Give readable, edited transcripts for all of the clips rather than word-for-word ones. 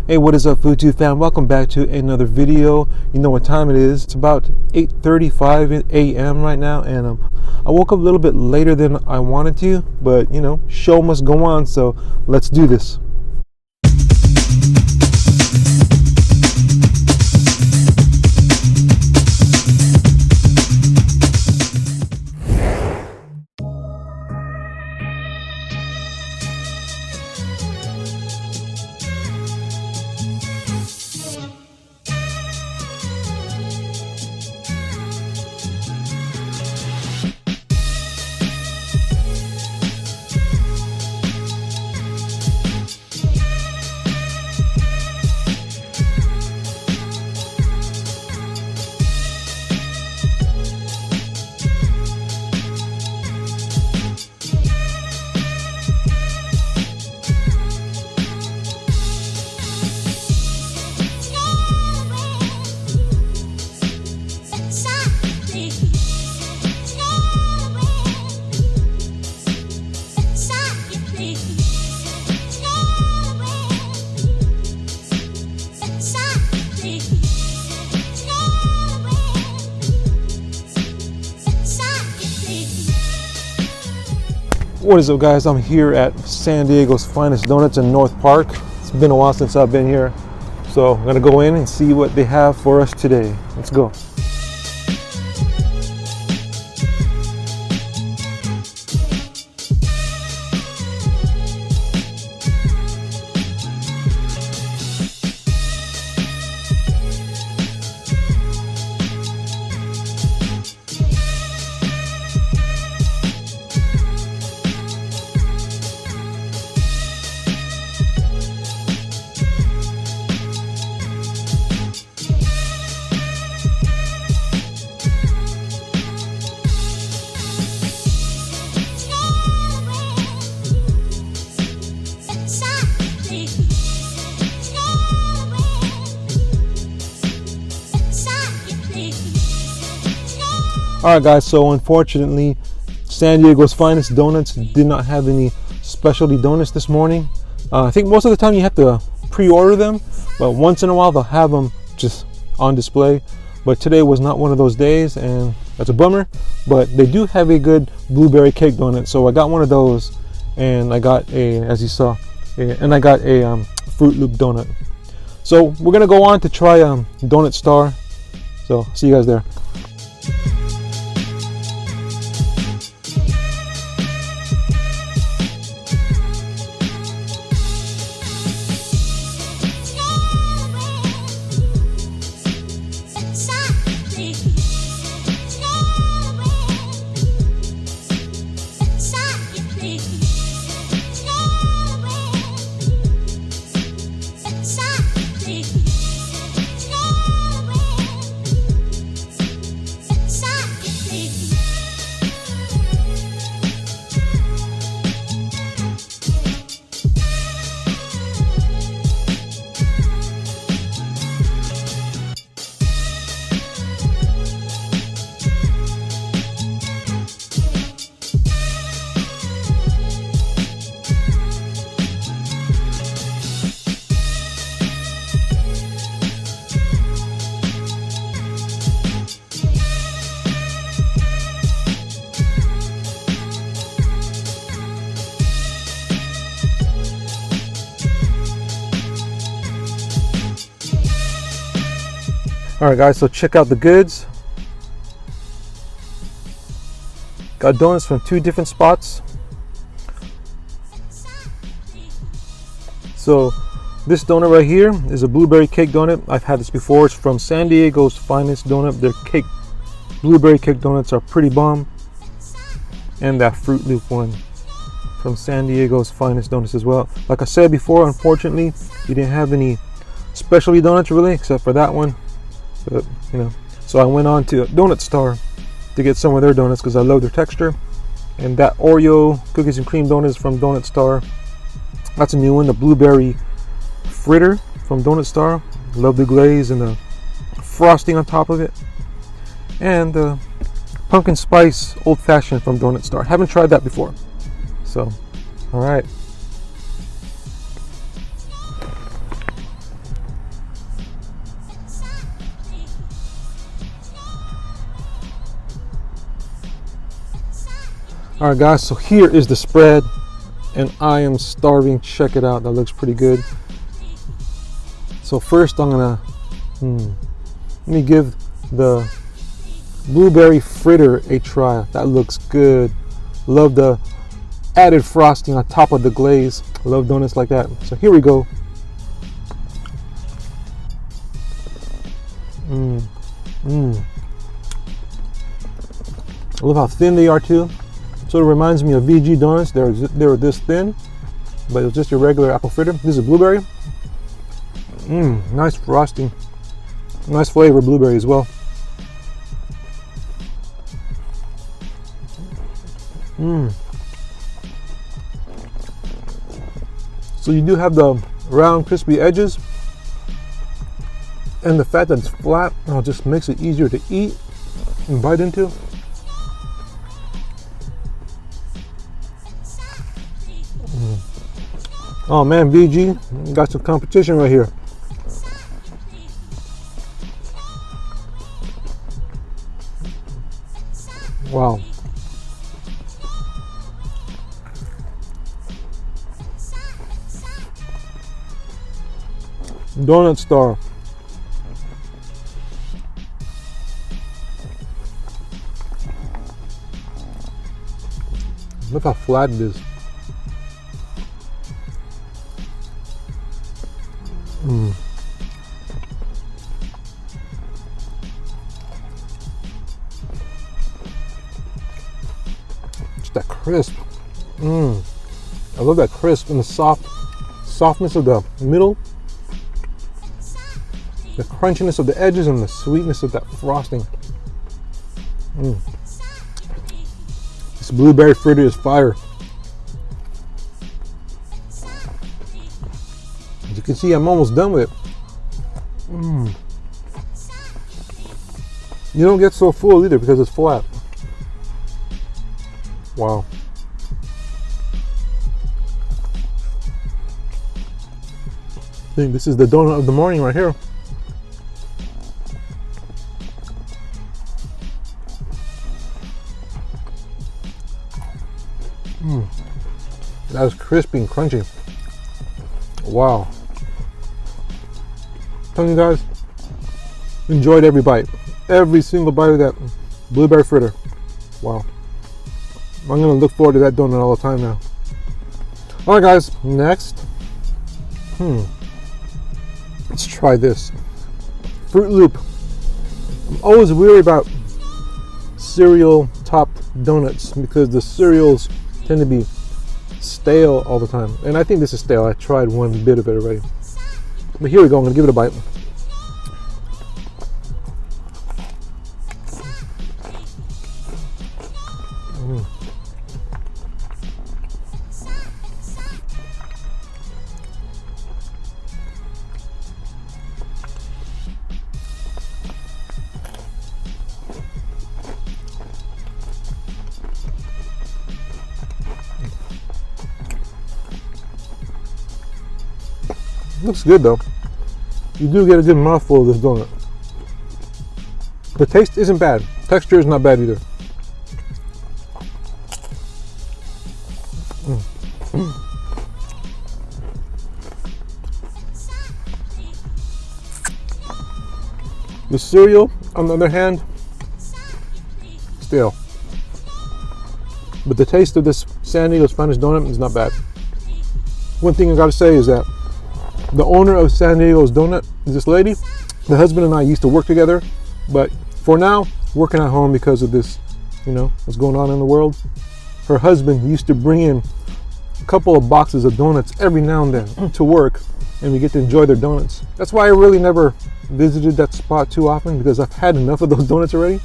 Hey, what is up, FOODTUBE fam? Welcome back to another video. You know what time it is. It's about 8:35 a.m. right now, and I woke up a little bit later than I wanted to, but you know, show must go on, so let's do this. What is up, guys? I'm here at San Diego's Finest Donuts in North Park. It's been a while since I've been here, so I'm gonna go in and see what they have for us today. Let's go. Alright guys, so unfortunately San Diego's Finest Donuts did not have any specialty donuts this morning. I think most of the time you have to pre-order them, but once in a while they'll have them just on display. But today was not one of those days, and that's a bummer. But they do have a good blueberry cake donut, so I got one of those, and I got a, as you saw, and I got a Fruit Loop donut. So we're gonna go on to try Donut Star. So see you guys there. Alright guys, so check out the goods. Got donuts from two different spots. So this donut right here is a blueberry cake donut. I've had this before. It's from San Diego's Finest Donut. Their blueberry cake donuts are pretty bomb. And that Fruit Loop one from San Diego's Finest Donuts as well. Like I said before, unfortunately, you didn't have any specialty donuts really, except for that one. But you know, so I went on to Donut Star to get some of their donuts because I love their texture. And that Oreo cookies and cream donuts from Donut Star, that's a new one. The blueberry fritter from Donut Star, love the glaze and the frosting on top of it. And pumpkin spice old fashioned from Donut Star. Haven't tried that before. So, all right. All right, guys, so here is the spread, and I am starving. Check it out. That looks pretty good. So first I'm gonna let me give the blueberry fritter a try. That looks good. Love the added frosting on top of the glaze. Love donuts like that. So here we go. I love how thin they are too. Sort of reminds me of VG donuts. They were this thin, but it was just your regular apple fritter. This is blueberry. Nice frosting. Nice flavor blueberry as well. So you do have the round crispy edges, and the fact that it's flat just makes it easier to eat and bite into. Oh man, VG got some competition right here. Wow. Donut Star. Look how flat it is. Just that crisp. I love that crisp and the softness of the middle, the crunchiness of the edges, and the sweetness of that frosting. This blueberry fritter is fire. As you can see, I'm almost done with it. You don't get so full either because it's flat. Wow. I think this is the donut of the morning right here. That is crispy and crunchy. Wow. I'm telling you guys, enjoyed every bite. Every single bite of that blueberry fritter. Wow. I'm gonna look forward to that donut all the time now. Alright guys, next. Let's try this. Fruit Loop. I'm always weary about cereal topped donuts because the cereals tend to be stale all the time. And I think this is stale. I tried one bit of it already. But here we go, I'm gonna give it a bite. Looks good though. You do get a good mouthful of this donut. The taste isn't bad. Texture is not bad either. The cereal, on the other hand, stale. But the taste of this San Diego's Finest donut is not bad. One thing I gotta say is that the owner of San Diego's Donut is this lady. The husband and I used to work together, but for now, working at home because of this, what's going on in the world. Her husband used to bring in a couple of boxes of donuts every now and then to work, and we get to enjoy their donuts. That's why I really never visited that spot too often, because I've had enough of those donuts already.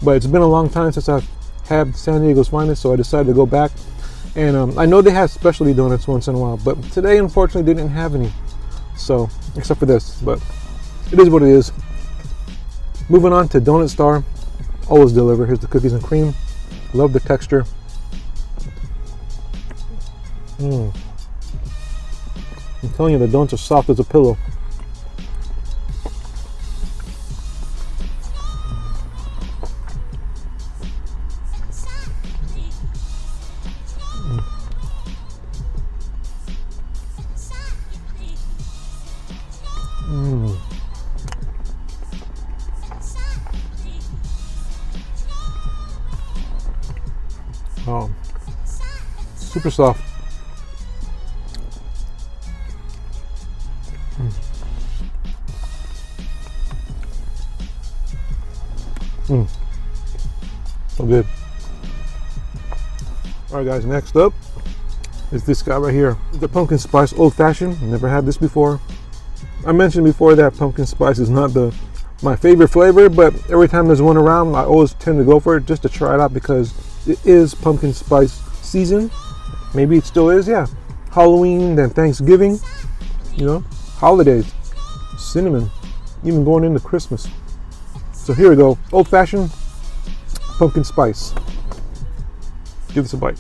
But it's been a long time since I've had San Diego's Finest, so I decided to go back. And I know they have specialty donuts once in a while, but today unfortunately they didn't have any. So, except for this, but it is what it is. Moving on to Donut Star. Always deliver. Here's the cookies and cream. Love the texture. I'm telling you, the donuts are soft as a pillow. Mm. Oh, super soft. So good. All right, guys. Next up is this guy right here, the pumpkin spice old fashioned. Never had this before. I mentioned before that pumpkin spice is not my favorite flavor, but every time there's one around, I always tend to go for it just to try it out because it is pumpkin spice season. Maybe it still is, yeah. Halloween, then Thanksgiving, you know, holidays, cinnamon, even going into Christmas. So here we go, old fashioned pumpkin spice. Give this a bite.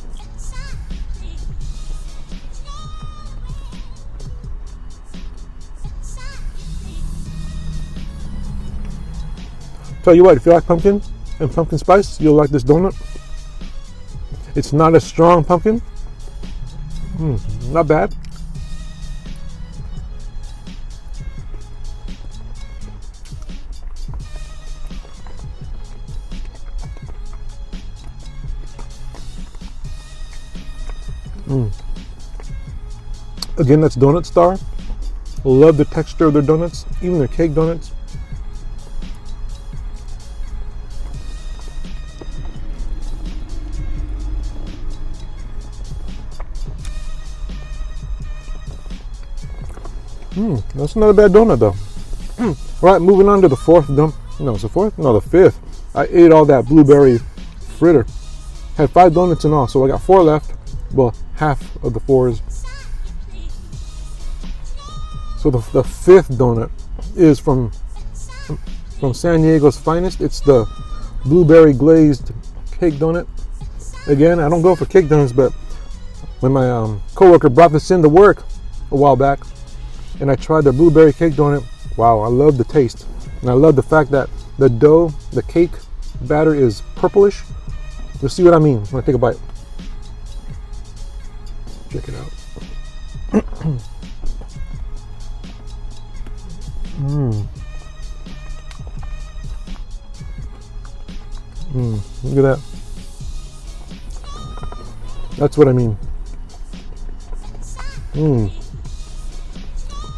Tell you what, if you like pumpkin and pumpkin spice, you'll like this donut. It's not a strong pumpkin. Not bad. Again, that's Donut Star. Love the texture of their donuts, even their cake donuts. That's not a bad donut though. All right, moving on to the fourth no, it's the fourth? No, the fifth. I ate all that blueberry fritter. Had 5 donuts in all, so I got 4 left. Well, half of the 4s. So the fifth donut is from San Diego's finest. It's the blueberry glazed cake donut. Again, I don't go for cake donuts, but when my coworker brought this into work a while back, and I tried the blueberry cake donut, wow, I love the taste. And I love the fact that the dough, the cake batter is purplish. You'll see what I mean when I take a bite. Check it out. Look at that. That's what I mean.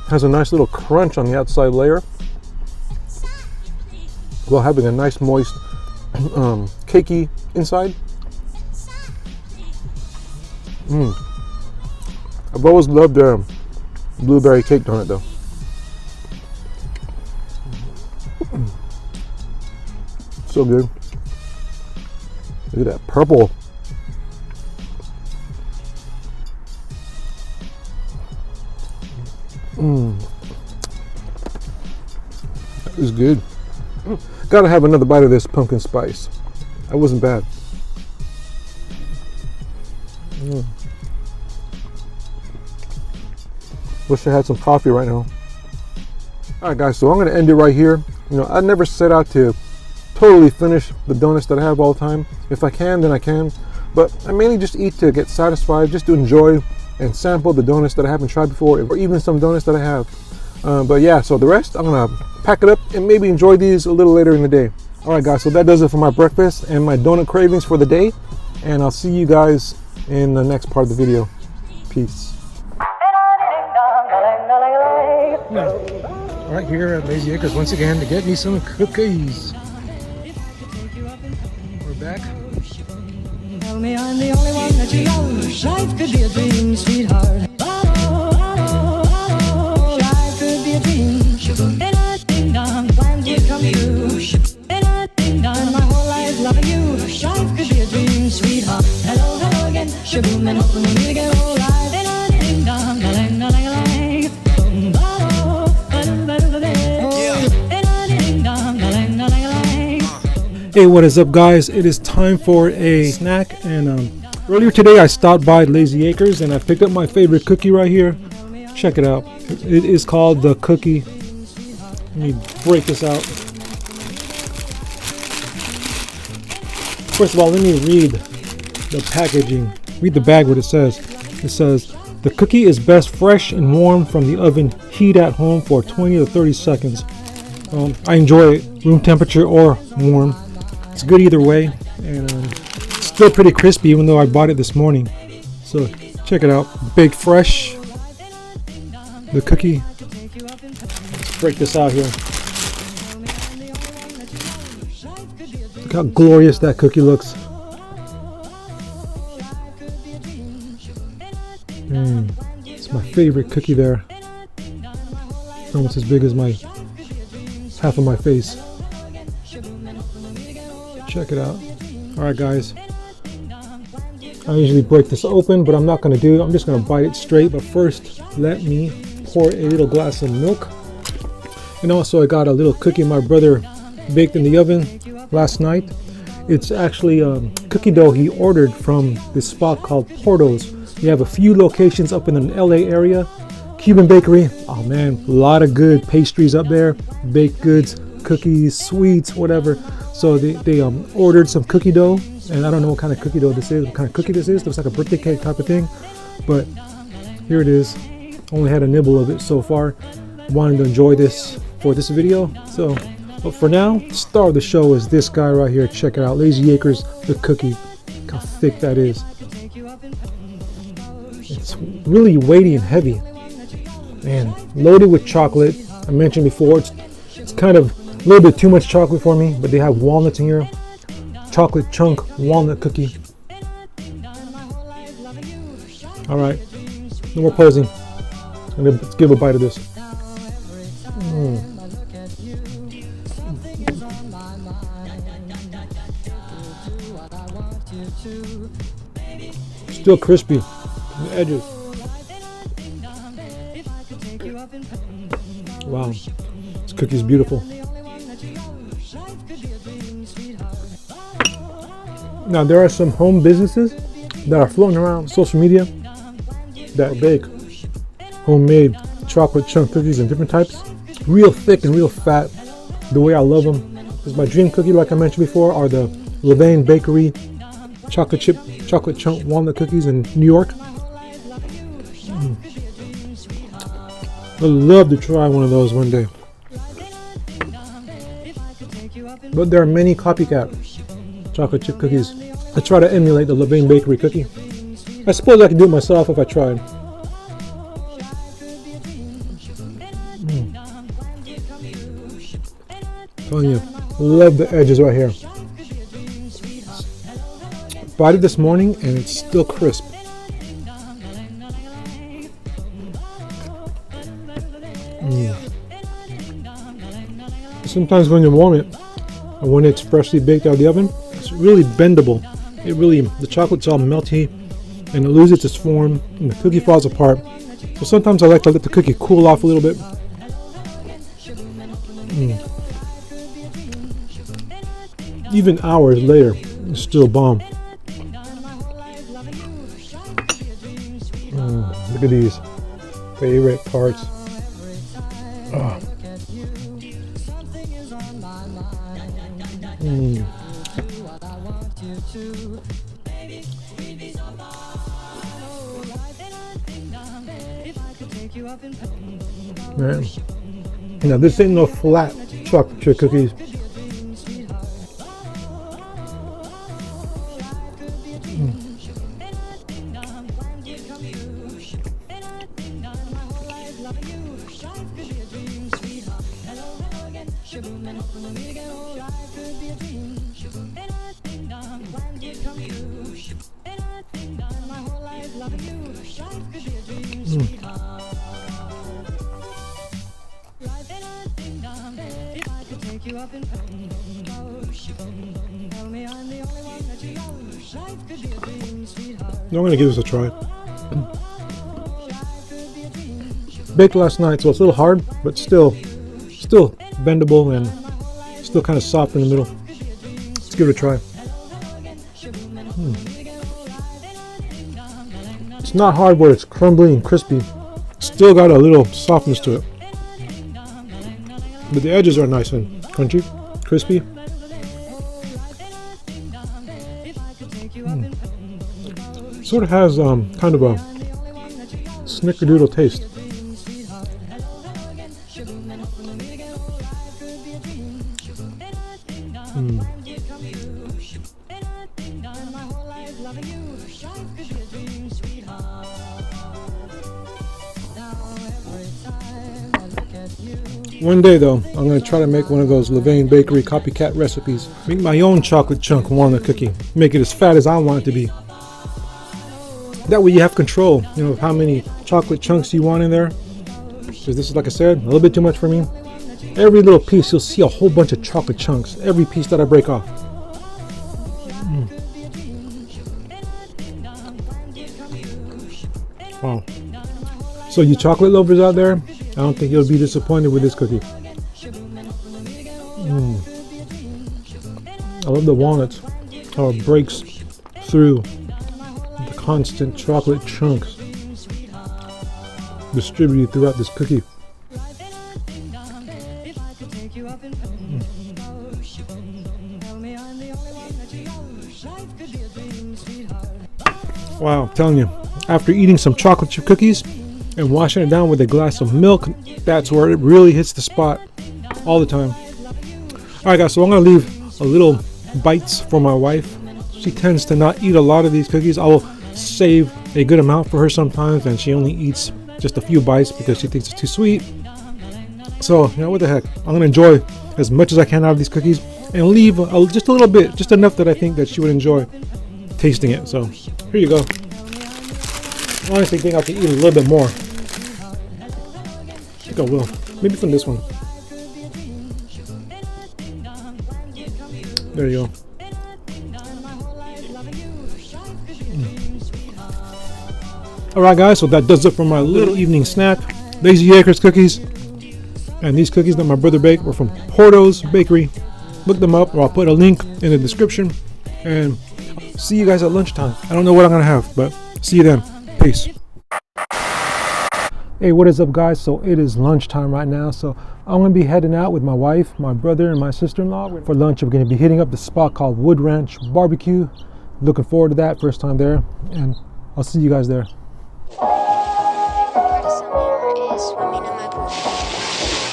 Has a nice little crunch on the outside layer while having a nice moist cakey inside. I've always loved their blueberry cake donut though. So good. Look at that purple. That is good. Gotta have another bite of this pumpkin spice. That wasn't bad. Wish I had some coffee right now. Alright guys, so I'm gonna end it right here. You know, I never set out to totally finish the donuts that I have all the time. If I can, then I can. But I mainly just eat to get satisfied, just to enjoy and sample the donuts that I haven't tried before, or even some donuts that I have. But yeah, so the rest, I'm gonna pack it up and maybe enjoy these a little later in the day. Alright guys, so that does it for my breakfast and my donut cravings for the day. And I'll see you guys in the next part of the video. Peace. Right here at Lazy Acres once again to get me some cookies. We're back. Tell me I'm the only one that you love. Life could be a dream, sweetheart. Life could be a dream. Ding dong, plans would come true. Ding dong, my whole life loving you. Life could be a dream, sweetheart. Hello, hello again. Shaboom, and hoping we meet again. Oh, life. Ding dong, ding dong, ding dong. Hey, what is up guys? It is time for a snack, and earlier today I stopped by Lazy Acres and I picked up my favorite cookie right here. Check it out. It is called the cookie. Let me break this out. First of all, let me read the packaging. Read the bag, what it says. It says The cookie is best fresh and warm from the oven. Heat at home for 20 to 30 seconds. I enjoy it room temperature or warm. It's good either way, and it's still pretty crispy even though I bought it this morning. So check it out, baked fresh. The cookie. Let's break this out here. Look how glorious that cookie looks. It's my favorite cookie there. It's almost as big as my half of my face. Check it out. Alright guys, I usually break this open, but I'm not going to do it. I'm just going to bite it straight. But first, let me pour a little glass of milk. And also I got a little cookie my brother baked in the oven last night. It's actually cookie dough he ordered from this spot called Porto's. We have a few locations up in the LA area. Cuban bakery, oh man, a lot of good pastries up there, baked goods, cookies, sweets, whatever. So they ordered some cookie dough, and I don't know what kind of cookie dough this is, what kind of cookie this is. Looks like a birthday cake type of thing, but here it is. Only had a nibble of it so far. Wanted to enjoy this for this video. So, but for now, star of the show is this guy right here. Check it out, Lazy Acres, the cookie. Look how thick that is. It's really weighty and heavy. Man, loaded with chocolate. I mentioned before, it's kind of a little bit too much chocolate for me, but they have walnuts in here. Chocolate chunk walnut cookie. All right, no more posing. Let's give a bite of this. Still crispy, the edges. Wow, this cookie is beautiful. Now there are some home businesses that are floating around social media that bake homemade chocolate chunk cookies in different types, real thick and real fat, the way I love them. Because my dream cookie, like I mentioned before, are the Levain Bakery chocolate chunk walnut cookies in New York. I'd love to try one of those one day. But there are many copycat chocolate chip cookies. I try to emulate the Levain Bakery cookie. I suppose I could do it myself if I tried. Telling you, love the edges right here. Bought it this morning and it's still crisp. Sometimes when you warm it, or when it's freshly baked out of the oven, it's really bendable. The chocolate's all melty and it loses its form and the cookie falls apart. So sometimes I like to let the cookie cool off a little bit. Even hours later, it's still bomb. Look at these favorite parts. Man, now this ain't no flat chocolate chip cookies. I'm going to give this a try. Baked last night, so it's a little hard, but still bendable and still kind of soft in the middle. Let's give it a try. It's not hard where it's crumbly and crispy. Still got a little softness to it. But the edges are nice and crunchy, crispy. Sort of has kind of a snickerdoodle taste. One day though, I'm going to try to make one of those Levain Bakery copycat recipes. Make my own chocolate chunk walnut cookie. Make it as fat as I want it to be. That way you have control, you know, of how many chocolate chunks you want in there. Because this is, like I said, a little bit too much for me. Every little piece, you'll see a whole bunch of chocolate chunks. Every piece that I break off. Wow. So you chocolate lovers out there, I don't think you'll be disappointed with this cookie. I love the walnuts, how it breaks through the constant chocolate chunks distributed throughout this cookie. Wow, I'm telling you, after eating some chocolate chip cookies and washing it down with a glass of milk, that's where it really hits the spot all the time. Alright guys, so I'm going to leave a little bites for my wife. She tends to not eat a lot of these cookies. I will save a good amount for her sometimes, and she only eats just a few bites because she thinks it's too sweet. So, you know, what the heck, I'm going to enjoy as much as I can out of these cookies and leave just a little bit, just enough that I think that she would enjoy tasting it. So, here you go. I honestly think I could eat a little bit more. I think I will. Maybe from this one. There you go. Alright guys, so that does it for my little evening snack. Lazy Acres cookies. And these cookies that my brother baked were from Porto's Bakery. Look them up, or I'll put a link in the description. And see you guys at lunchtime. I don't know what I'm going to have, but see you then. Peace. Hey, what is up guys? So it is lunchtime right now, so I'm going to be heading out with my wife, my brother, and my sister-in-law for lunch. We're going to be hitting up the spot called Woodranch Bbq. Looking forward to that, first time there, and I'll see you guys there.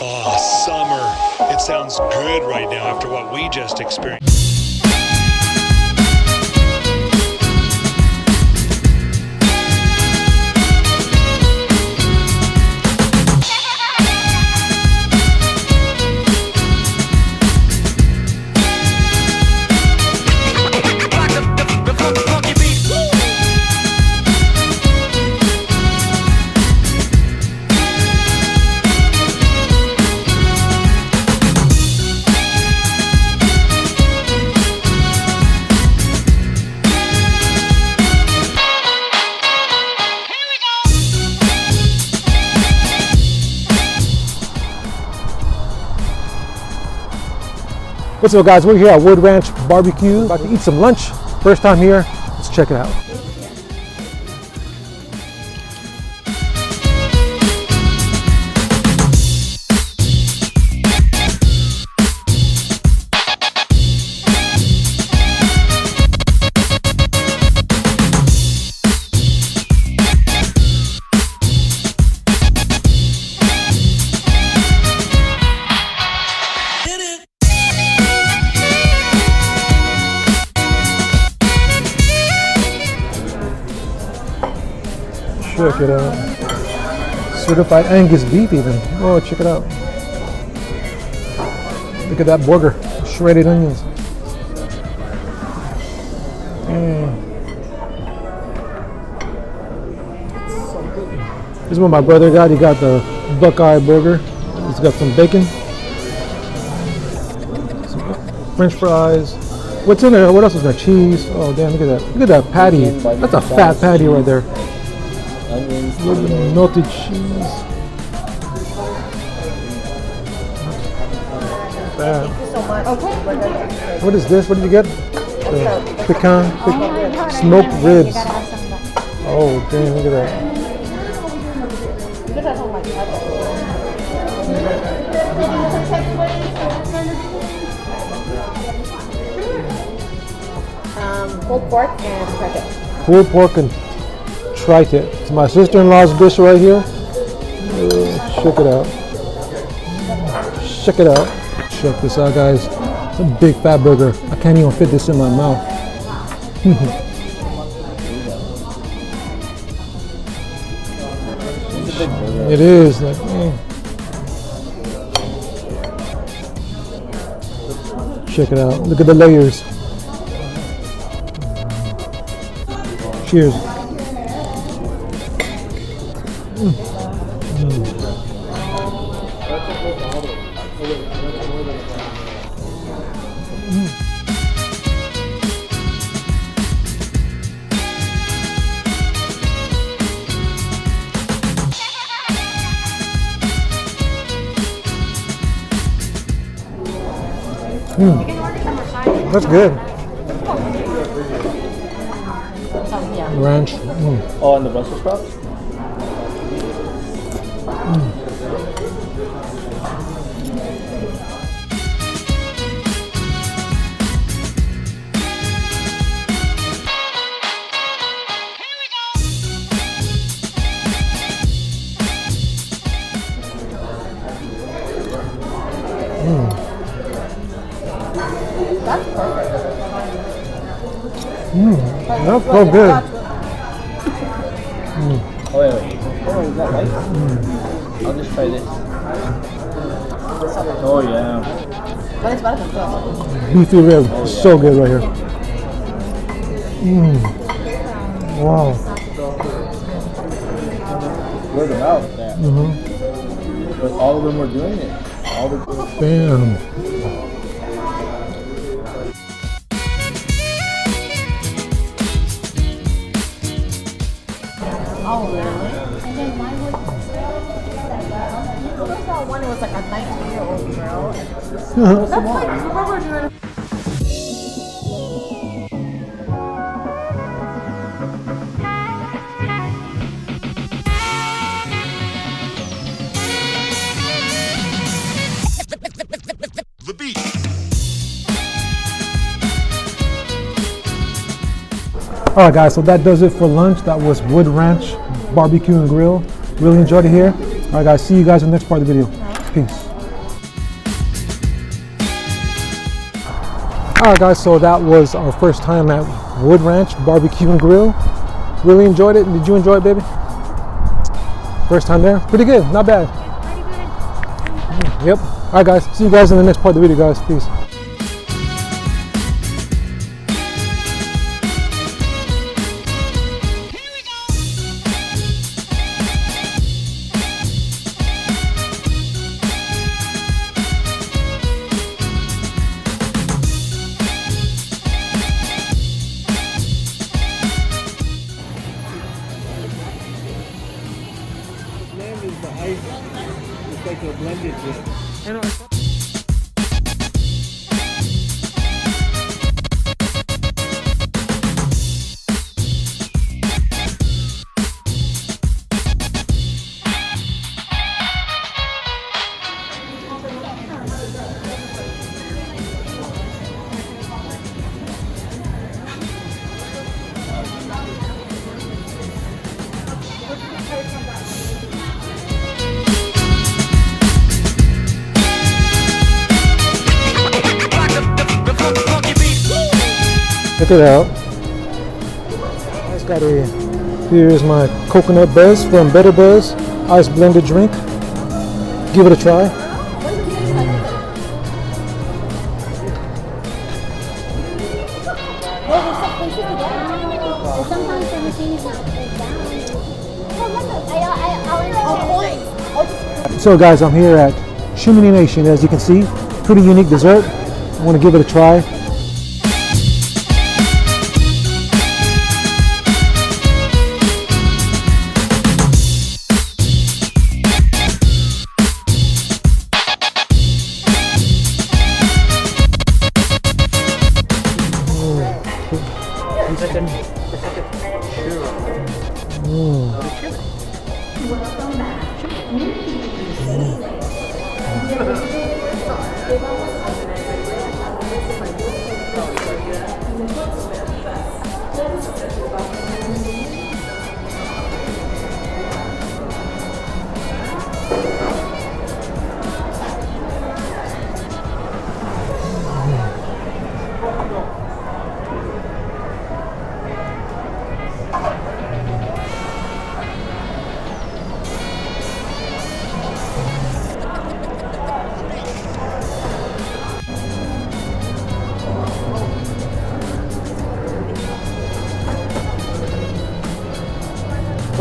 Oh, summer. It sounds good right now after what we just experienced. What's up guys, we're here at Woodranch Bbq, about to eat some lunch. First time here, let's check it out. Check it out. Certified Angus beef even. Oh, check it out. Look at that burger. Shredded onions. This is what my brother got. He got the Buckeye burger. It's got some bacon. Some French fries. What's in there? What else is there? Cheese. Oh damn, look at that. Look at that patty. That's a fat patty right there. Melted cheese. Bad. Thank you so much. Okay. What is this? What did you get? Pecan, smoked ribs. Oh, damn, look at that. Pulled pork and shredded. Pulled pork and tri-tip. It's my sister-in-law's dish right here. Check it out. Check it out. Check this out, guys. It's a big fat burger. I can't even fit this in my mouth. It is like, check it out. Look at the layers. Cheers. That's good. Ranch. Oh, and the Brussels sprouts? That's perfect. That's so good. Oh, wait. Oh, is that right? I'll just try this. Oh, yeah. But it's better than this. Beefy rib. So good right here. Wow. Word of mouth, yeah. But all of them were doing it. All the Bam. Oh, really? And then mine was... I saw one, it was like a 19-year-old girl. That's like, remember doing The beat. All right, guys, so that does it for lunch. That was Woodranch Barbecue and Grill. Really enjoyed it here. All right, guys, see you guys in the next part of the video. Peace. All right, guys, so that was our first time at Woodranch Barbecue and Grill. Really enjoyed it. Did you enjoy it, baby? First time there? Pretty good, not bad. Yep. All right, guys, see you guys in the next part of the video, guys. Peace. It's like a blended dip. Check it out. It's got a, here's my coconut buzz from Better Buzz, ice blended drink. Give it a try. So guys, I'm here at Chimney Nation, as you can see. Pretty unique dessert. I want to give it a try.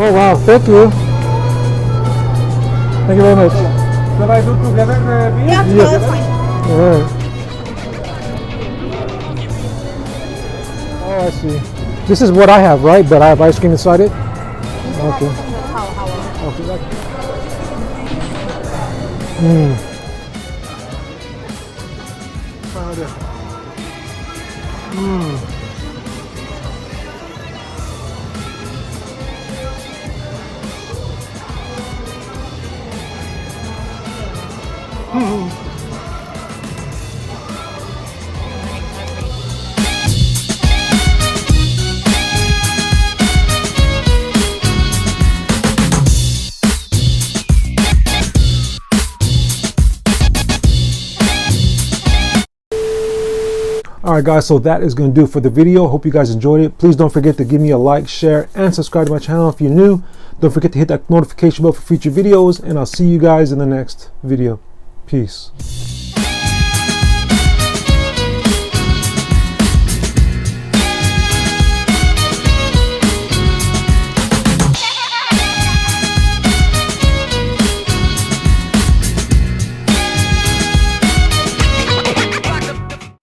Oh wow, thank you. Thank you very much. Should I do together, Yeah, no, that's fine. All right. Oh, I see. This is what I have, right? But I have ice cream inside it? Okay. Okay. Alright guys, so that is going to do it for the video. Hope you guys enjoyed it. Please don't forget to give me a like, share, and subscribe to my channel if you're new. Don't forget to hit that notification bell for future videos, and I'll see you guys in the next video. Peace.